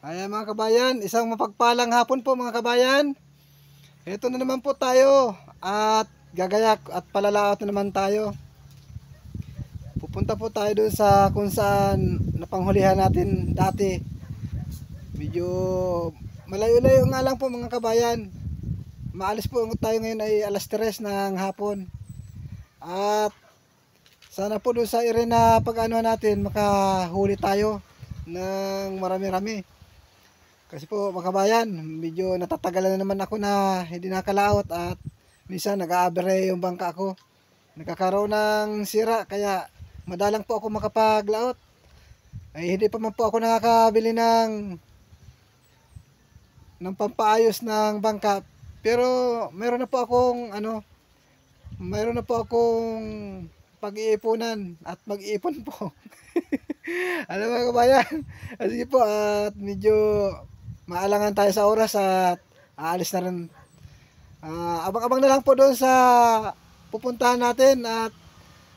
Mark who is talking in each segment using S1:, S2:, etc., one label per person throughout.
S1: Ayan mga kabayan, isang mapagpalang hapon po mga kabayan. Ito na naman po tayo at gagayak at palalaot na naman tayo. Pupunta po tayo doon sa kung saan napanghulihan natin dati. Medyo malayo-layo nga lang po mga kabayan. Maalis po tayo ngayon ay alas 3 ng hapon. At sana po doon sa area na pag-ano natin makahuli tayo ng marami-rami. Kasi po mga kabayan, medyo natatagalan na naman ako na hindi nakalaot at minsan nag-aabere yung bangka ko. Nagkakaroon ng sira kaya madalang po ako makapaglaot. Ay hindi pa man po ako nakakabili ng pampaayos ng bangka. Pero meron na po akong meron na po akong pag-iipunan at mag-iipon po. Ano mga kabayan? Sige po at medyo maalangan tayo sa oras at aalis na rin. Abang-abang na lang po doon sa pupuntahan natin at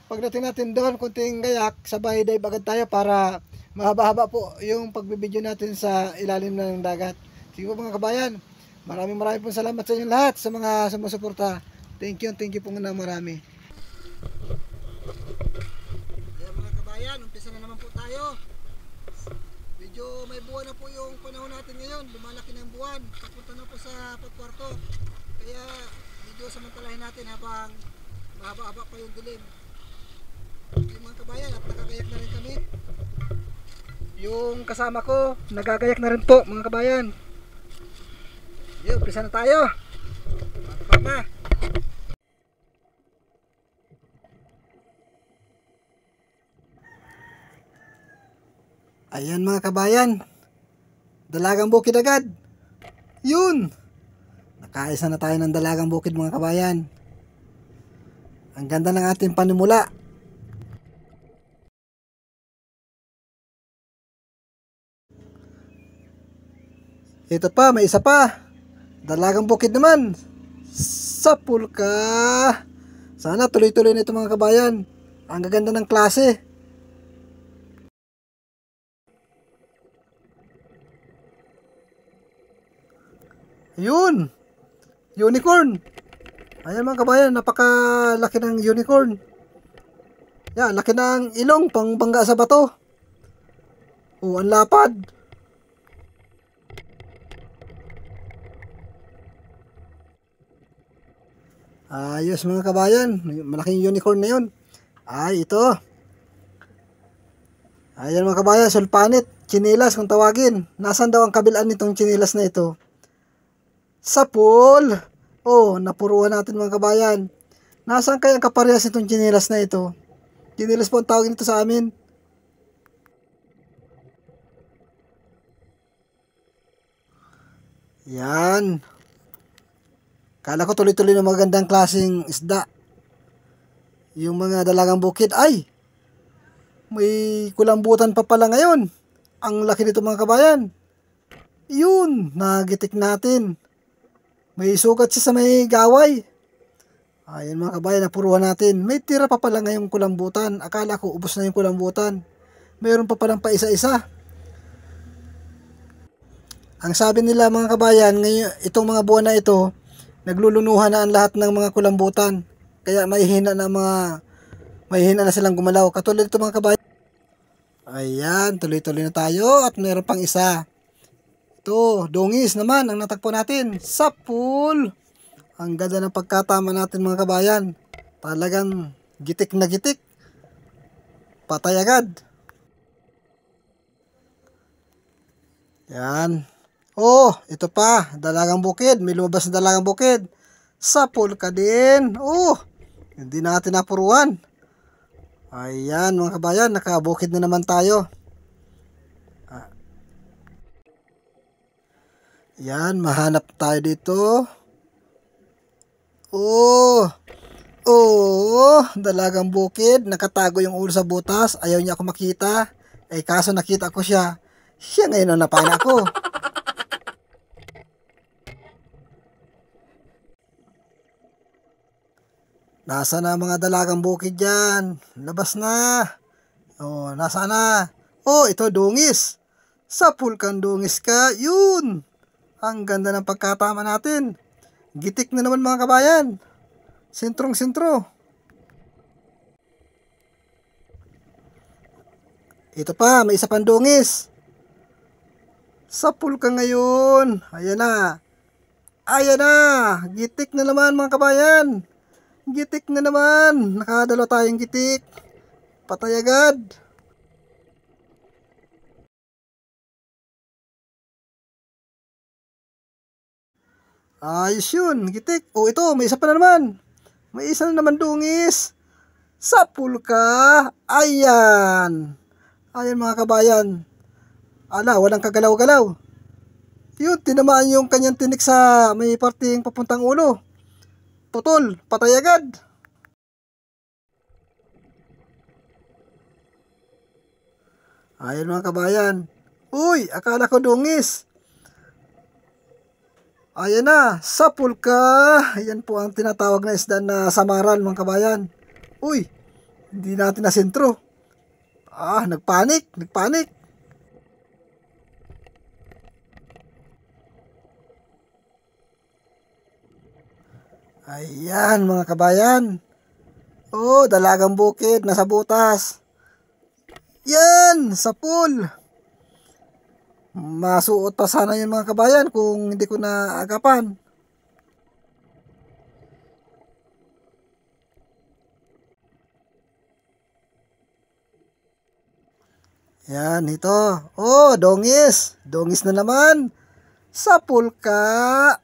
S1: pagdating natin doon, kunting gayak, sabay dive agad tayo para mahaba-haba po yung pagbibideo natin sa ilalim ng dagat. Sige po mga kabayan, maraming pong salamat sa inyo lahat sa mga sumusuporta. Thank you po na marami. Ayan mga kabayan, umpisa na naman po tayo. Medyo may buwan na po yung panahon natin ngayon. Lumalaki na yung buwan. Papunta na po sa pagkwarto. Kaya medyo samantalahin natin habang mahaba-haba pa yung dilim. Okay mga kabayan, at nakagayak na rin kami. Yung kasama ko, nagagayak na rin po mga kabayan. Yun, umpisa na tayo. Matapak na. Ayan mga kabayan, dalagang bukid agad. Yun, nakaisa na tayo ng dalagang bukid mga kabayan. Ang ganda ng ating panimula. Ito pa, may isa pa, dalagang bukid naman. Sapul ka. Sana tuloy-tuloy na ito mga kabayan. Ang gaganda ng klase. Yun, unicorn. Ayan mga kabayan, napakalaki ng unicorn. Yan, laki ng ilong pang bangga sa bato. Oh, ang lapad. Ayos mga kabayan, malaking unicorn na yun. Ay, ito. Ayan mga kabayan, sulpanit, chinilas kung tawagin. Nasaan daw ang kabilaan nitong chinilas na ito? Sapul. Oh, napuruan natin mga kabayan. Nasaan kaya ang kaparehas nitong chinilas na ito? Chinilas po ang tawag nito sa amin. Yan. Kala ko tuloy-tuloy na magandang klaseng isda. Yung mga dalagang bukid. Ay, may kulambutan pa pala ngayon. Ang laki nito mga kabayan. Yun, nagitik natin. May sugat siya sa may gaway. Ayan mga kabayan, napuruhan natin. May tira pa pala ngayong kulambutan. Akala ko ubos na yung kulambutan. Mayroon pa palang pa isa-isa. Ang sabi nila mga kabayan, ngayon, itong mga buwan na ito, naglulunuhan na ang lahat ng mga kulambutan. Kaya mahihina na silang gumalaw. Katulad ito mga kabayan. Ayan, tuloy-tuloy na tayo at mayroon pang isa. Ito, dungis naman ang natagpo natin. Sapul. Ang ganda ng pagkatama natin mga kabayan. Talagang gitik na gitik. Patay agad. Yan. Oh, ito pa. Dalagang bukid. May lumabas na dalagang bukid. Sapul ka din. Oh, hindi natin napuruan. Ayan mga kabayan. Nakabukid na naman tayo. Yan, mahanap tayo dito. Oh, dalagang bukid. Nakatago yung ulo sa butas. Ayaw niya ako makita. Eh kaso nakita ko siya. Siya ngayon ang napana ko. Nasa na mga dalagang bukid dyan? Labas na. Oh, nasa na? Oh, ito dungis. Sapul kang dungis ka. Yun. Ang ganda ng pagkatama natin. Gitik na naman mga kabayan. Sentrong sentro. Ito pa, may isa pang dungis. Sapul ka ngayon. Ayan na. Ayan na. Gitik na naman mga kabayan. Gitik na naman. Nakadalo tayong gitik. Patay agad. Ayos yun. Gitik. Oh, ito. May isa pa na naman. May isa na naman dungis. Sapul ka. Ayan. Ayan mga kabayan. Ala, walang kagalaw-galaw. Yun, tinamaan yung kanyang tinik sa may parting papuntang ulo. Putol, patay agad. Ayan mga kabayan. Uy, akala ko dungis. Ayan na, sapul ka. Ayan po ang tinatawag na isda na samaral mga kabayan. Uy, hindi natin na sentro. Nagpanik. Ayan mga kabayan. Oh, dalagang bukid nasa butas. Yan, sapul. Masuot pa sana yun mga kabayan kung hindi ko naagapan. Yan, ito. Oh, dongis. Dongis na naman. Sapul ka.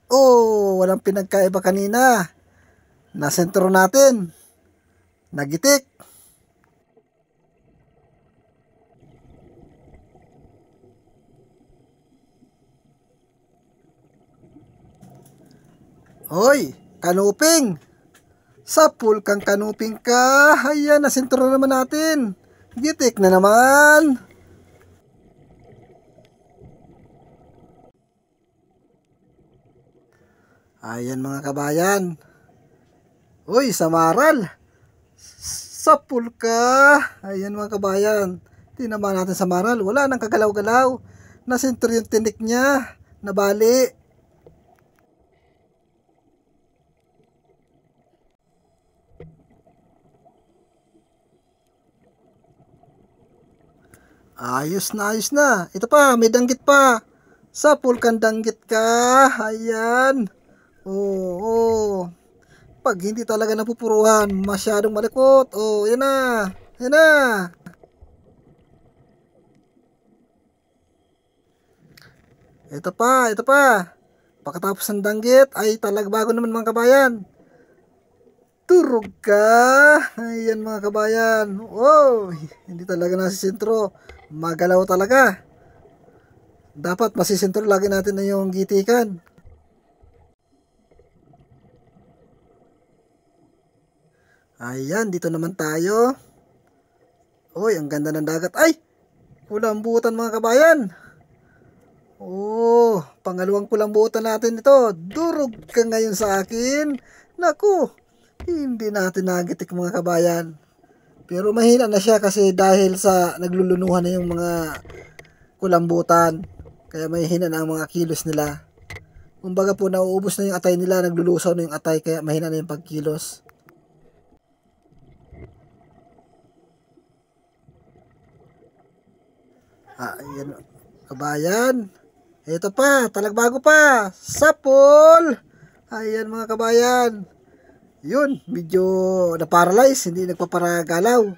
S1: Oh, walang pinagkaiba kanina. Nasentro natin. Nagitik. Hoy, kanuping. Sapul kang kanuping ka. Ayan, nasentro naman natin. Gitik na naman. Ayan mga kabayan. Uy, samaral. Sapul ka. Ayan mga kabayan. Tinamaan natin samaral. Wala nang kagalaw-galaw. Nasentro yung tinik niya. Nabali. Ayos na, ayos na. Ito pa, may danggit pa. Sapul kang danggit ka. Ayan. Oo. Pag hindi talaga napupuruhan, masyadong malikot. Oh, yan na. Yan na. Ito pa, ito pa. Pagkatapos ng danggit, ay talagbago naman mga kabayan. Turog ka. Ayan mga kabayan. Oh, hindi talaga nasa sentro. Magalaw talaga. Dapat masisentro lagi natin na yung gitikan. Ayan, dito naman tayo. Uy, ang ganda ng dagat. Ay, kulambutan mga kabayan. Oh, pangalawang kulambutan natin ito. Durog ka ngayon sa akin. Naku, hindi natin nagitik mga kabayan. Pero mahina na siya kasi dahil sa naglulunuhan na yung mga kulambutan. Kaya mahina na ang mga kilos nila. Kumbaga po nauubos na yung atay nila, naglulusaw na yung atay kaya mahina na yung pagkilos. Ayan kabayan. Ito pa, talagbago pa. Sapol. Ayan mga kabayan. Yun, medyo na-paralyze, hindi nagpaparagalaw.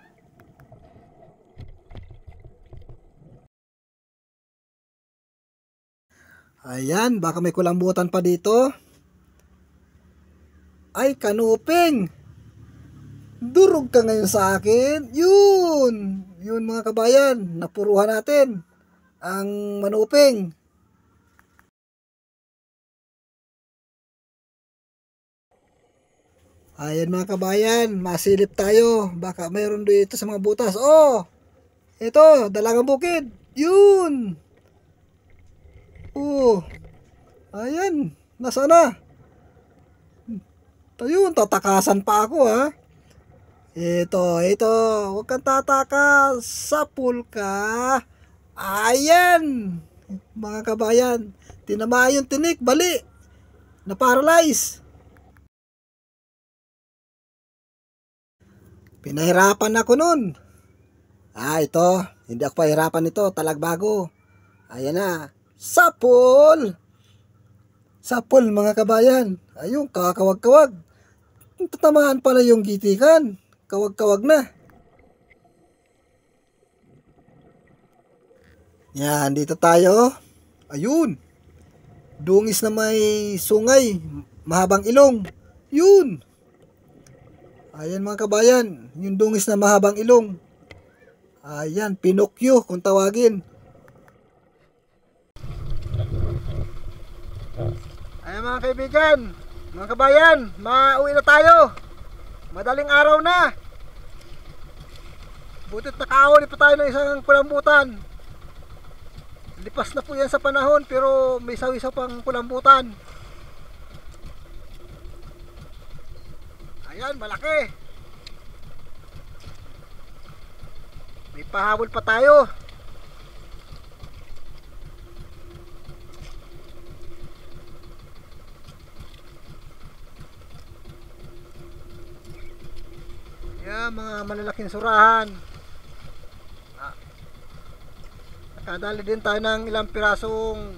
S1: Ayan, baka may kulambutan pa dito. Ay, kanuping. Durog ka ngayon sa akin. Yun. Yun mga kabayan, napuruhan natin ang manuping. Ayan mga kabayan, masilip tayo. Baka mayroon dito sa mga butas. Oh, ito, dalagang bukid. Yun. Oh, ayan, nasa na? Ayun, tatakasan pa ako ha. Ito, huwag kang tatakas. Sapul ka. Ayan, mga kabayan, tinamaan yung tinik, bali, na-paralyze. Pinahirapan ako nun. Ito, hindi ako pahirapan nito, talagbago. Ayan na, sapol. Sapol mga kabayan. Ayun, kakawag-kawag. Tatamaan pala yung gitikan. Kawag-kawag na. Yan, dito tayo. Ayun. Dungis na may sungay. Mahabang ilong. Yun. Ayan mga kabayan. Yung dungis na mahabang ilong. Ayan, Pinocchio kung tawagin. Ayan mga kaibigan. Mga kabayan, mauwi na tayo. Madaling araw na. Butit nakaawali pa tayo ng isang kulambutan. Lipas na po yan sa panahon pero may sawi-saw pang kulambutan. Ayan, malaki. May pahabol pa tayo. Ayan, mga malalaking surahan. Nakadali din tayo ng ilang pirasong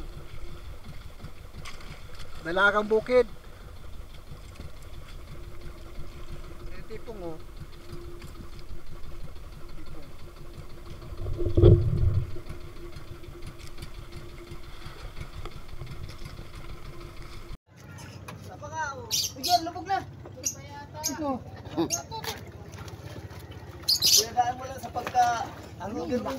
S1: dalagang bukid. Yung tipong oh. Tipong. Sapa ka oh. Bigyan, lubog na. Ito. Pinadaan mo lang sa pagka ano din ba?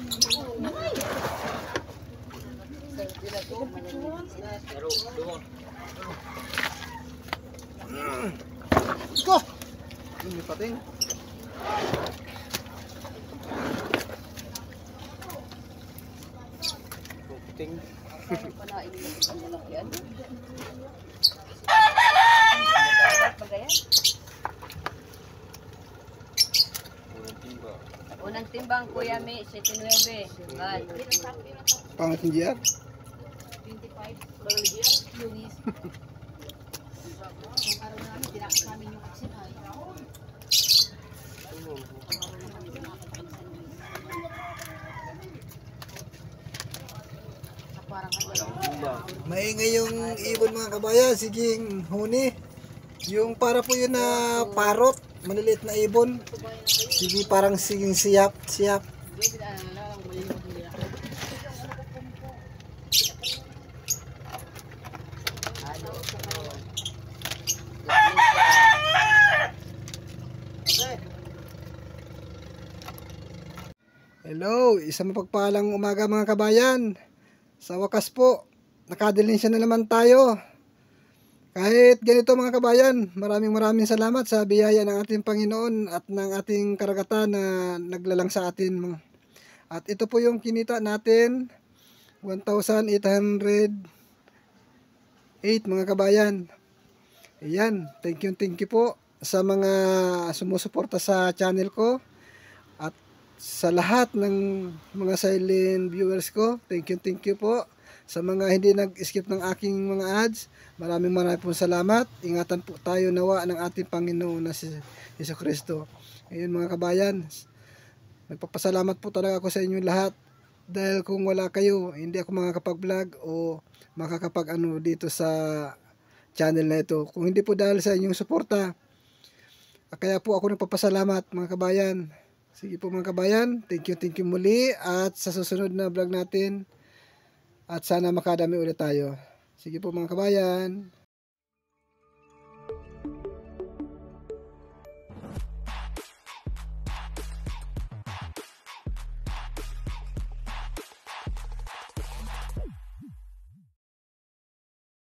S1: Go! Ini pating. Pating.
S2: Unang timbang, Kuya Mi, 79.
S1: Pangat ng GR?
S2: 25. Luis. Ang araw namin, tinakot namin yung aksin ay.
S1: Maingay yung ibon mga kabayan, siging huni. Yung para po yun na parot, maliliit na ibon. Sige, parang siging siyap. Hello, isang mapagpalang umaga mga kabayan. Sa wakas po, nakadilinsya na naman tayo. Kahit ganito mga kabayan, maraming salamat sa biyaya ng ating Panginoon at ng ating karagatan na naglalang sa atin. At ito po yung kinita natin, 1,808 mga kabayan. Ayan, thank you po sa mga sumusuporta sa channel ko. At sa lahat ng mga silent viewers ko, thank you po. Sa mga hindi nag-skip ng aking mga ads, maraming pong salamat. Ingatan po tayo nawa ng ating Panginoon na si Jesucristo. Ayun mga kabayan, nagpapasalamat po talaga ako sa inyo lahat. Dahil kung wala kayo, hindi ako makakapag-vlog o makakapag-ano dito sa channel na ito. Kung hindi po dahil sa inyong suporta, kaya po ako nagpapasalamat mga kabayan. Sige po mga kabayan, thank you muli at sa susunod na vlog natin at sana makadami ulit tayo. Sige po mga kabayan.